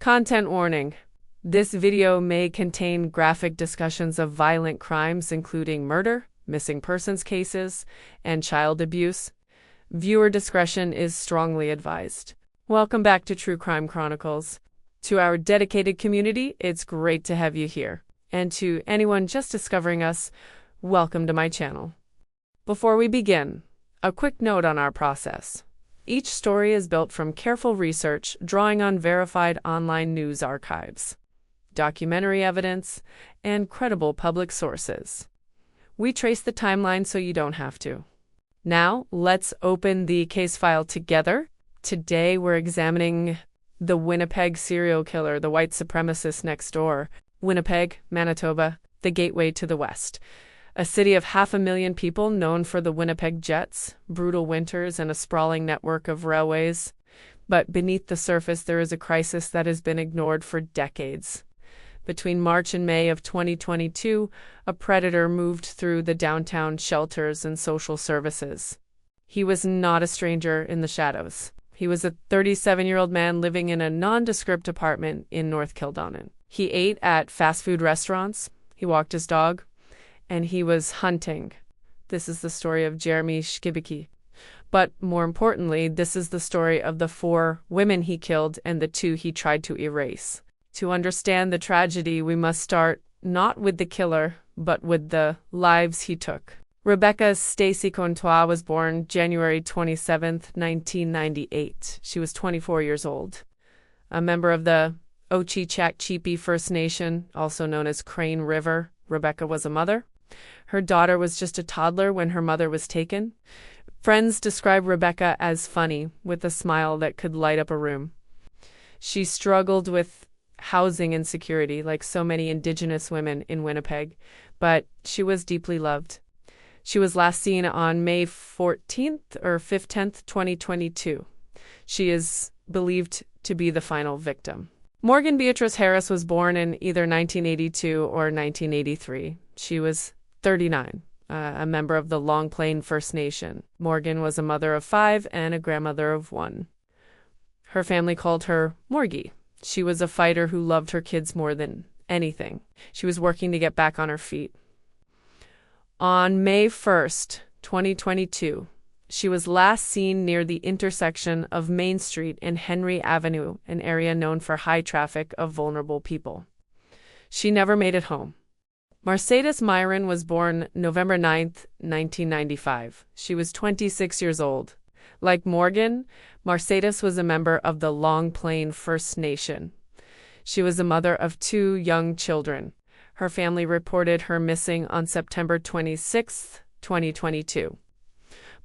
Content warning. This video may contain graphic discussions of violent crimes including murder, missing persons cases, and child abuse. Viewer discretion is strongly advised. Welcome back to True Crime Chronicles. To our dedicated community, it's great to have you here. And to anyone just discovering us, welcome to my channel. Before we begin, a quick note on our process. Each story is built from careful research, drawing on verified online news archives, documentary evidence, and credible public sources. We trace the timeline so you don't have to. Now, let's open the case file together. Today, we're examining the Winnipeg serial killer, the white supremacist next door. Winnipeg, Manitoba, the gateway to the West. A city of 500,000 people known for the Winnipeg Jets, brutal winters, and a sprawling network of railways. But beneath the surface, there is a crisis that has been ignored for decades. Between March and May of 2022, a predator moved through the downtown shelters and social services. He was not a stranger in the shadows. He was a 37-year-old man living in a nondescript apartment in North Kildonan. He ate at fast food restaurants, he walked his dog, and he was hunting. This is the story of Jeremy Skibicki. But more importantly, this is the story of the 4 women he killed and the 2 he tried to erase. To understand the tragedy, we must start not with the killer, but with the lives he took. Rebecca Contois was born January 27, 1998. She was 24 years old. A member of the Ochi-Chak-Chipi First Nation, also known as Crane River, Rebecca was a mother. Her daughter was just a toddler when her mother was taken. Friends describe Rebecca as funny, with a smile that could light up a room. She struggled with housing insecurity, like so many Indigenous women in Winnipeg, but she was deeply loved. She was last seen on May 14th or 15th, 2022. She is believed to be the final victim. Morgan Beatrice Harris was born in either 1982 or 1983. She was 39, a member of the Long Plain First Nation. Morgan was a mother of 5 and a grandmother of 1. Her family called her Morgie. She was a fighter who loved her kids more than anything. She was working to get back on her feet. On May 1st, 2022, she was last seen near the intersection of Main Street and Henry Avenue, an area known for high traffic of vulnerable people. She never made it home. Marcedes Myran was born November 9th, 1995. She was 26 years old. Like Morgan, Marcedes was a member of the Long Plain First Nation. She was a mother of 2 young children. Her family reported her missing on September 26, 2022.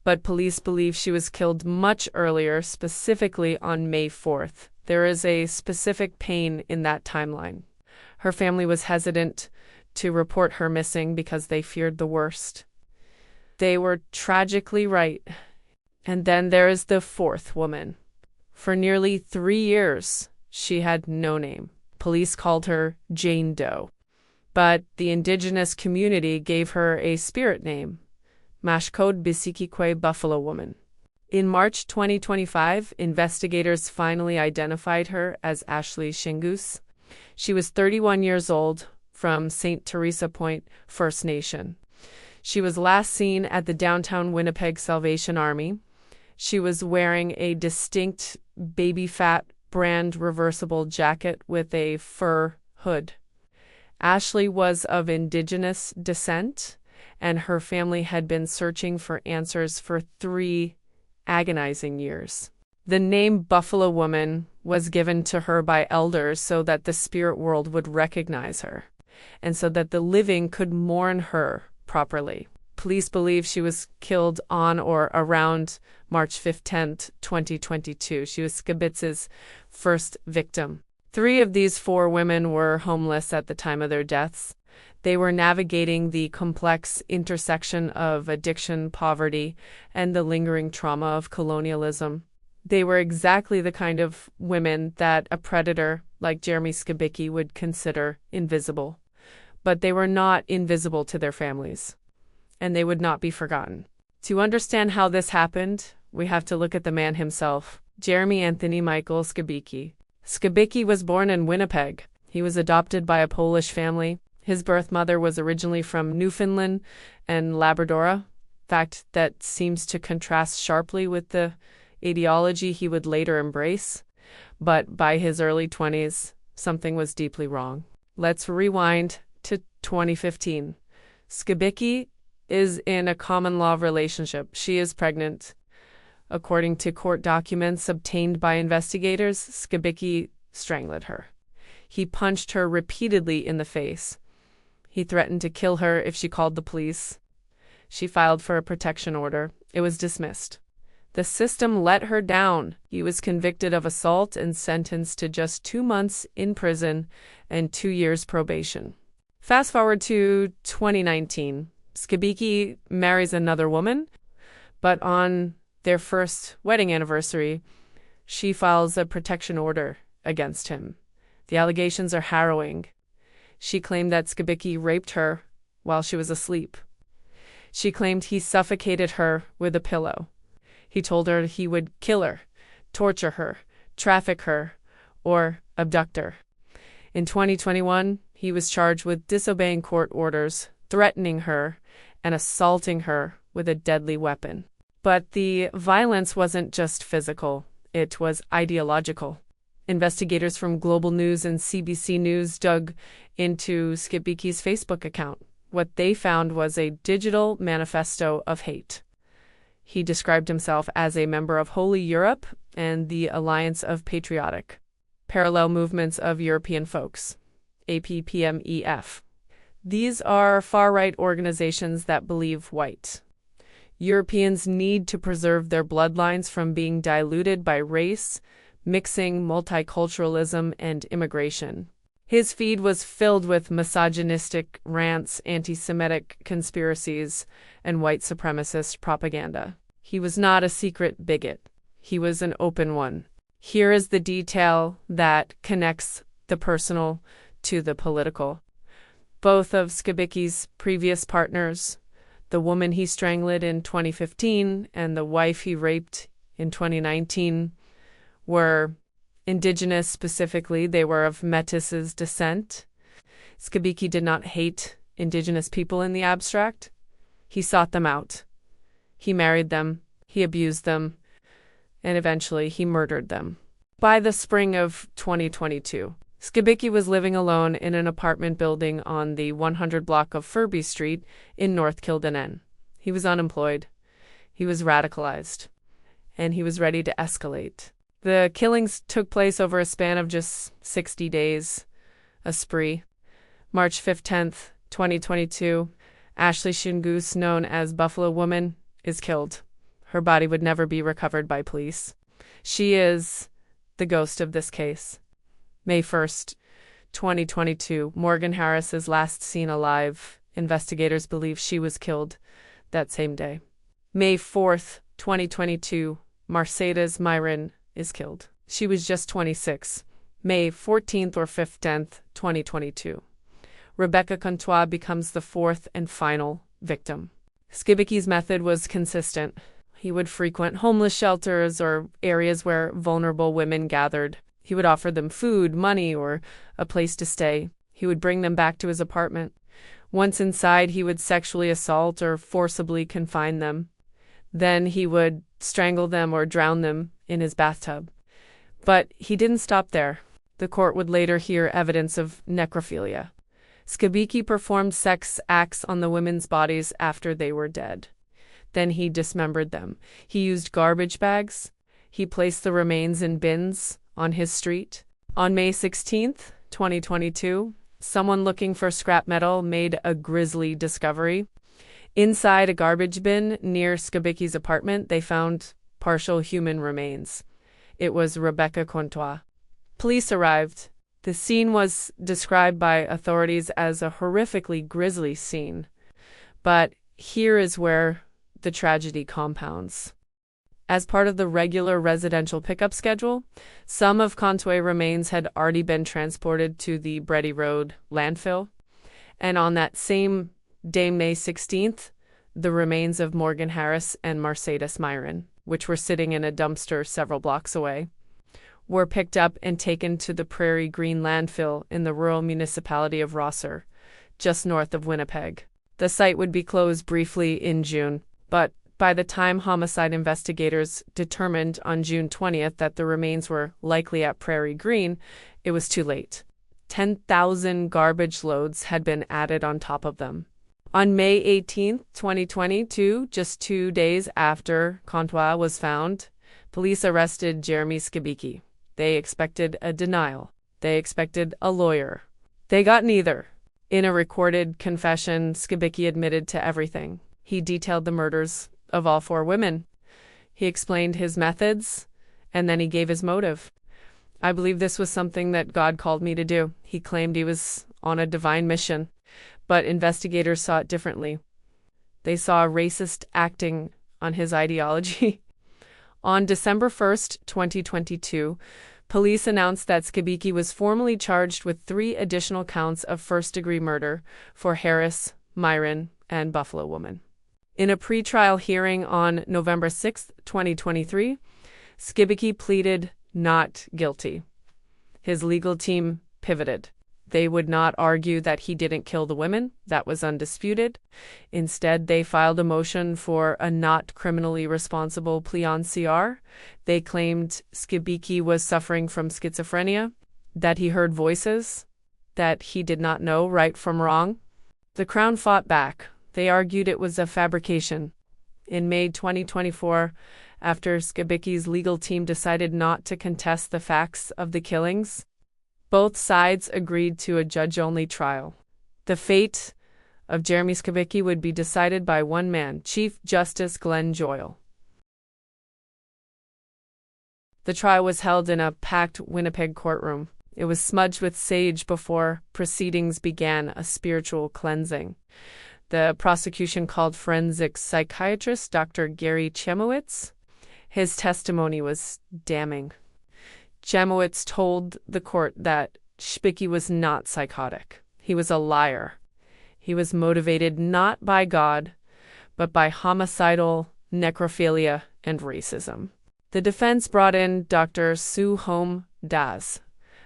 But police believe she was killed much earlier, specifically on May 4th. There is a specific pain in that timeline. Her family was hesitant to report her missing because they feared the worst. They were tragically right. And then there is the 4th woman. For nearly 3 years, she had no name. Police called her Jane Doe. But the Indigenous community gave her a spirit name, Skibicki Buffalo Woman. In March 2025, investigators finally identified her as Ashlee Shingoose. She was 31 years old, from St. Teresa Point First Nation. She was last seen at the downtown Winnipeg Salvation Army. She was wearing a distinct baby fat brand reversible jacket with a fur hood. Ashlee was of Indigenous descent, and her family had been searching for answers for 3 agonizing years. The name Buffalo Woman was given to her by elders so that the spirit world would recognize her, and so that the living could mourn her properly. Police believe she was killed on or around March 15th, 2022. She was Skibicki's first victim. 3 of these 4 women were homeless at the time of their deaths. They were navigating the complex intersection of addiction, poverty, and the lingering trauma of colonialism. They were exactly the kind of women that a predator like Jeremy Skibicki would consider invisible. But they were not invisible to their families, and they would not be forgotten. To understand how this happened, we have to look at the man himself, Jeremy Anthony Michael Skibicki. Skibicki was born in Winnipeg. He was adopted by a Polish family. His birth mother was originally from Newfoundland and Labrador, fact that seems to contrast sharply with the ideology he would later embrace. But by his early 20s, something was deeply wrong. Let's rewind to 2015. Skibicki is in a common law relationship. She is pregnant. According to court documents obtained by investigators, Skibicki strangled her. He punched her repeatedly in the face. He threatened to kill her if she called the police. She filed for a protection order. It was dismissed. The system let her down. He was convicted of assault and sentenced to just 2 months in prison and 2 years probation. Fast forward to 2019. Skibicki marries another woman, but on their first wedding anniversary, she files a protection order against him. The allegations are harrowing. She claimed that Skibicki raped her while she was asleep. She claimed he suffocated her with a pillow. He told her he would kill her, torture her, traffic her, or abduct her. In 2021, he was charged with disobeying court orders, threatening her, and assaulting her with a deadly weapon. But the violence wasn't just physical, it was ideological. Investigators from Global News and CBC News dug into Skibicki's Facebook account. What they found was a digital manifesto of hate. He described himself as a member of Holy Europe and the Alliance of Patriotic Parallel Movements of European Folks, APPMEF. These are far-right organizations that believe white Europeans need to preserve their bloodlines from being diluted by race, mixing, multiculturalism, and immigration. His feed was filled with misogynistic rants, anti-Semitic conspiracies, and white supremacist propaganda. He was not a secret bigot. He was an open one. Here is the detail that connects the personal to the political. Both of Skibicki's previous partners, the woman he strangled in 2015 and the wife he raped in 2019, were Indigenous. Specifically, they were of Métis descent. Skibicki did not hate Indigenous people in the abstract. He sought them out. He married them, he abused them, and eventually he murdered them. By the spring of 2022, Skibicki was living alone in an apartment building on the 100 block of Furby Street in North Kildonan. He was unemployed. He was radicalized. And he was ready to escalate. The killings took place over a span of just 60 days. A spree. March 5th, 10th, 2022, Ashlee Shingoose, known as Buffalo Woman, is killed. Her body would never be recovered by police. She is the ghost of this case. May 1st, 2022, Morgan Harris is last seen alive. Investigators believe she was killed that same day. May 4th, 2022, Marcedes Myran is killed. She was just 26. May 14th or 15th, 2022. Rebecca Contois becomes the fourth and final victim. Skibicki's method was consistent. He would frequent homeless shelters or areas where vulnerable women gathered. He would offer them food, money, or a place to stay. He would bring them back to his apartment. Once inside, he would sexually assault or forcibly confine them. Then he would strangle them or drown them in his bathtub. But he didn't stop there. The court would later hear evidence of necrophilia. Skibicki performed sex acts on the women's bodies after they were dead. Then he dismembered them. He used garbage bags. He placed the remains in bins on his street. On May 16th, 2022, someone looking for scrap metal made a grisly discovery. Inside a garbage bin near Skibicki's apartment, they found partial human remains. It was Rebecca Contois. Police arrived. The scene was described by authorities as a horrifically grisly scene. But here is where the tragedy compounds. As part of the regular residential pickup schedule, some of Contois' remains had already been transported to the Bredy Road landfill. And on that same day, May 16th, the remains of Morgan Harris and Marcedes Myran, which were sitting in a dumpster several blocks away, were picked up and taken to the Prairie Green landfill in the rural municipality of Rosser, just north of Winnipeg. The site would be closed briefly in June, but by the time homicide investigators determined on June 20th that the remains were likely at Prairie Green, it was too late. 10,000 garbage loads had been added on top of them. On May 18, 2022, just 2 days after Contois was found, police arrested Jeremy Skibicki. They expected a denial. They expected a lawyer. They got neither. In a recorded confession, Skibicki admitted to everything. He detailed the murders of all 4 women. He explained his methods, and then he gave his motive. I believe this was something that God called me to do. He claimed he was on a divine mission, but investigators saw it differently. They saw racist acting on his ideology. On December 1st, 2022, police announced that Skibicki was formally charged with 3 additional counts of first-degree murder for Harris, Myran, and Buffalo Woman. In a pretrial hearing on November 6, 2023, Skibicki pleaded not guilty. His legal team pivoted. They would not argue that he didn't kill the women. That was undisputed. Instead, they filed a motion for a not criminally responsible plea on CR. They claimed Skibicki was suffering from schizophrenia, that he heard voices, that he did not know right from wrong. The Crown fought back. They argued it was a fabrication. In May 2024, after Skibicki's legal team decided not to contest the facts of the killings, both sides agreed to a judge-only trial. The fate of Jeremy Skibicki would be decided by one man, Chief Justice Glenn Joyal. The trial was held in a packed Winnipeg courtroom. It was smudged with sage before proceedings began, a spiritual cleansing. The prosecution called forensic psychiatrist Dr. Gary Chemowitz. His testimony was damning. Chemowitz told the court that Skibicki was not psychotic. He was a liar. He was motivated not by God, but by homicidal necrophilia and racism. The defense brought in Dr. Suhom Das,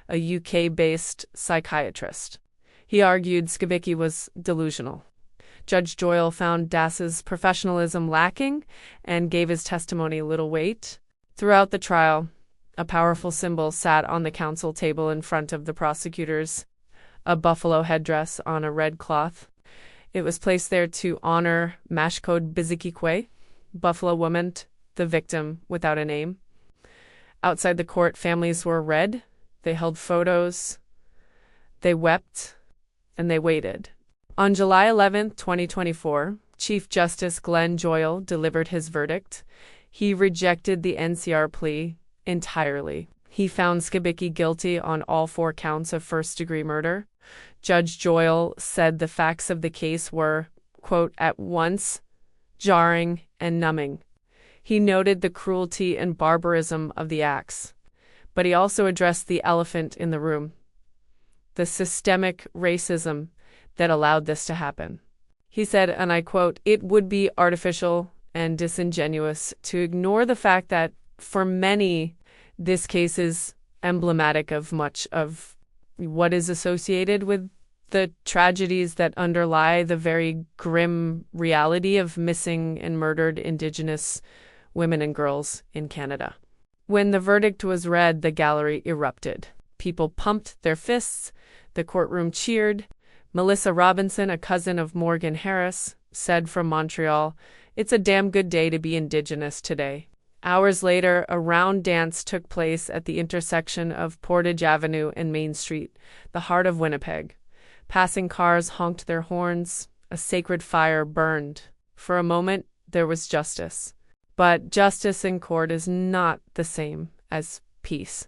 a UK-based psychiatrist. He argued Skibicki was delusional. Judge Joyal found Das's professionalism lacking and gave his testimony little weight. Throughout the trial, a powerful symbol sat on the counsel table in front of the prosecutors, a buffalo headdress on a red cloth. It was placed there to honor Mashcode Bizikikwe, Buffalo Woman, the victim without a name. Outside the court, families were read. They held photos. They wept, and they waited. On July 11, 2024, Chief Justice Glenn Joyal delivered his verdict. He rejected the NCR plea entirely. He found Skibicki guilty on all 4 counts of first-degree murder. Judge Joyal said the facts of the case were, quote, at once jarring and numbing. He noted the cruelty and barbarism of the acts, but he also addressed the elephant in the room, the systemic racism that allowed this to happen. He said, and I quote, "It would be artificial and disingenuous to ignore the fact that for many, this case is emblematic of much of what is associated with the tragedies that underlie the very grim reality of missing and murdered Indigenous women and girls in Canada." When the verdict was read, the gallery erupted. People pumped their fists. The courtroom cheered. Melissa Robinson, a cousin of Morgan Harris, said from Montreal, "It's a damn good day to be Indigenous today." Hours later, a round dance took place at the intersection of Portage Avenue and Main Street, the heart of Winnipeg. Passing cars honked their horns. A sacred fire burned. For a moment, there was justice. But justice in court is not the same as peace.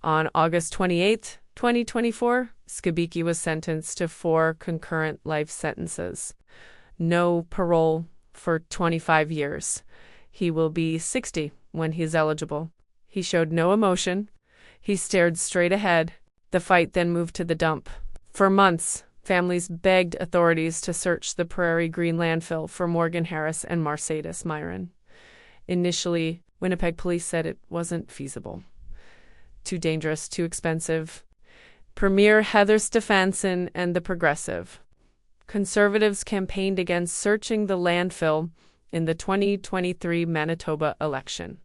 On August 28, 2024, Skibicki was sentenced to 4 concurrent life sentences. No parole for 25 years. He will be 60 when he's eligible. He showed no emotion. He stared straight ahead. The fight then moved to the dump. For months, families begged authorities to search the Prairie Green landfill for Morgan Harris and Marcedes Myran. Initially, Winnipeg police said it wasn't feasible. too dangerous, too expensive. Premier Heather Stefanson and the Progressive Conservatives campaigned against searching the landfill in the 2023 Manitoba election.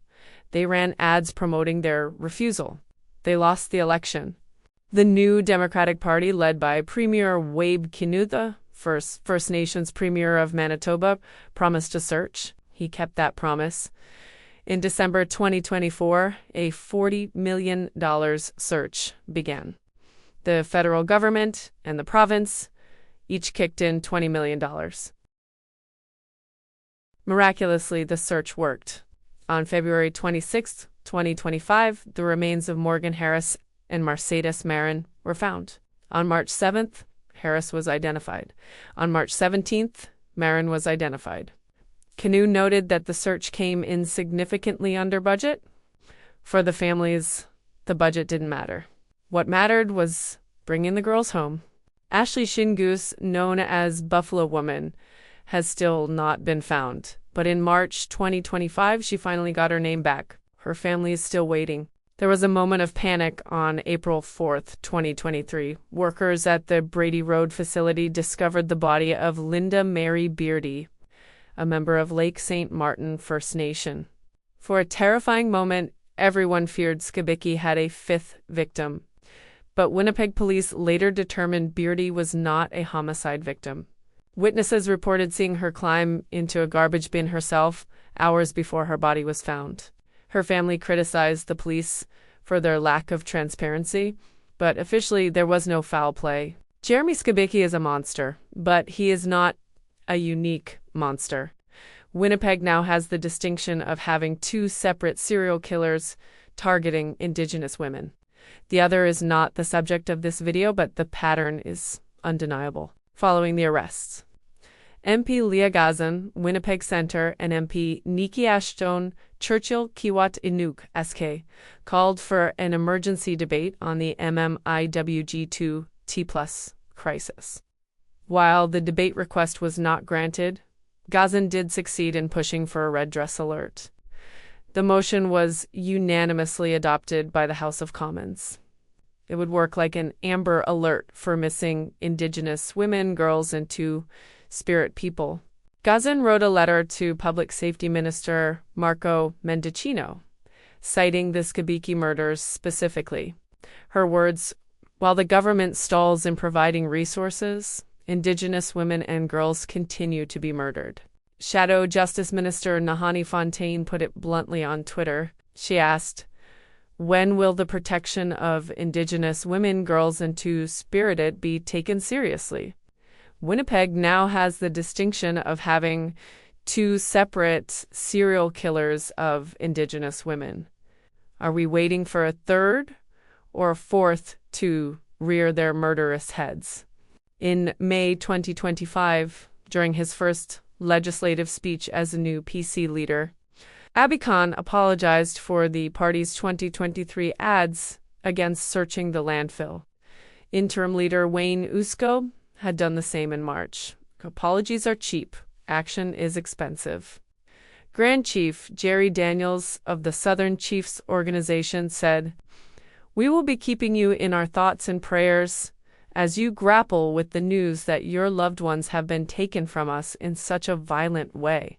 They ran ads promoting their refusal. They lost the election. The new Democratic Party, led by Premier Wade Kinuta, First Nations Premier of Manitoba, promised a search. He kept that promise. In December 2024, a $40 million search began. The federal government and the province each kicked in $20 million. Miraculously, the search worked. On February 26, 2025, the remains of Morgan Harris and Marcedes Myran were found. On March 7th, Harris was identified. On March 17th, Myran was identified. Canoe noted that the search came in significantly under budget. For the families, the budget didn't matter. What mattered was bringing the girls home. Ashlee Shingoose, known as Buffalo Woman, has still not been found. But in March 2025, she finally got her name back. Her family is still waiting. There was a moment of panic on April 4th, 2023. Workers at the Brady Road facility discovered the body of Linda Mary Beardy, a member of Lake St. Martin First Nation. For a terrifying moment, everyone feared Skibicki had a fifth victim. But Winnipeg police later determined Beardy was not a homicide victim. Witnesses reported seeing her climb into a garbage bin herself hours before her body was found. Her family criticized the police for their lack of transparency, but officially there was no foul play. Jeremy Skibicki is a monster, but he is not a unique monster. Winnipeg now has the distinction of having two separate serial killers targeting Indigenous women. The other is not the subject of this video, but the pattern is undeniable. Following the arrests, MP Leah Gazan, Winnipeg Centre, and MP Nikki Ashton, Churchill Kiwat Inuk, SK, called for an emergency debate on the MMIWG2T+ crisis. While the debate request was not granted, Gazan did succeed in pushing for a red dress alert. The motion was unanimously adopted by the House of Commons. It would work like an Amber Alert for missing Indigenous women, girls, and Two-Spirit people. Gazan wrote a letter to Public Safety Minister Marco Mendicino, citing the Skibicki murders specifically. Her words, "While the government stalls in providing resources, Indigenous women and girls continue to be murdered." Shadow Justice Minister Nahani Fontaine put it bluntly on Twitter. She asked, "When will the protection of Indigenous women, girls, and Two-Spirited be taken seriously? Winnipeg now has the distinction of having two separate serial killers of Indigenous women. Are we waiting for a third or a fourth to rear their murderous heads?" In May 2025, during his first legislative speech as a new PC leader, Abby Khan apologized for the party's 2023 ads against searching the landfill. Interim leader Wayne Usko had done the same in March. Apologies are cheap. Action is expensive. Grand Chief Jerry Daniels of the Southern Chiefs Organization said, "We will be keeping you in our thoughts and prayers as you grapple with the news that your loved ones have been taken from us in such a violent way."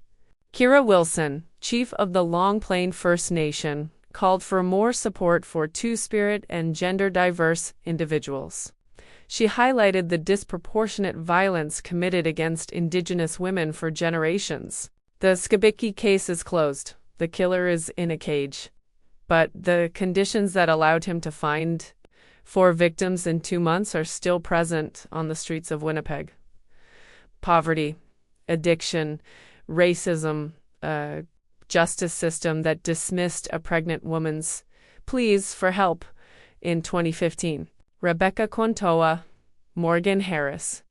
Kira Wilson, chief of the Long Plain First Nation, called for more support for Two-Spirit and gender-diverse individuals. She highlighted the disproportionate violence committed against Indigenous women for generations. The Skibicki case is closed. The killer is in a cage. But the conditions that allowed him to find 4 victims in 2 months are still present on the streets of Winnipeg. Poverty, addiction, racism, a justice system that dismissed a pregnant woman's pleas for help in 2015. Rebecca Contois, Morgan Harris,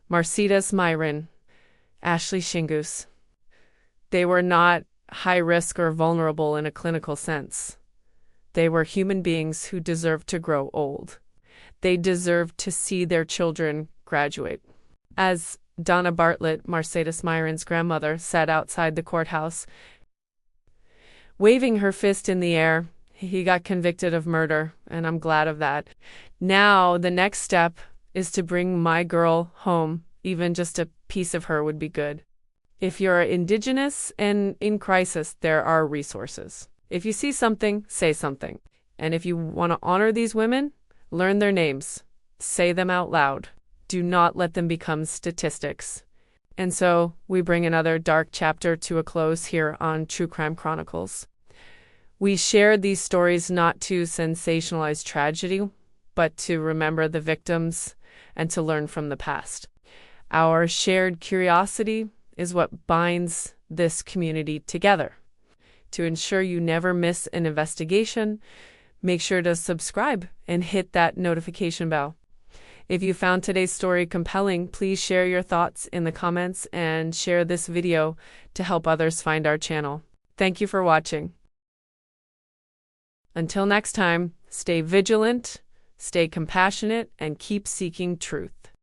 Marcedes Myran, Ashlee Shingoose. They were not high risk or vulnerable in a clinical sense. They were human beings who deserved to grow old. They deserved to see their children graduate. As Donna Bartlett, Marcedes Myran's grandmother, sat outside the courthouse, waving her fist in the air, He got convicted of murder, and I'm glad of that. Now, the next step is to bring my girl home. Even just a piece of her would be good. If you're Indigenous and in crisis, there are resources. If you see something, say something. And if you want to honor these women, learn their names. Say them out loud. Do not let them become statistics. And so we bring another dark chapter to a close here on True Crime Chronicles. We shared these stories not to sensationalize tragedy, but to remember the victims and to learn from the past. Our shared curiosity is what binds this community together. To ensure you never miss an investigation, make sure to subscribe and hit that notification bell. If you found today's story compelling, please share your thoughts in the comments and share this video to help others find our channel. Thank you for watching. Until next time, stay vigilant, stay compassionate, and keep seeking truth.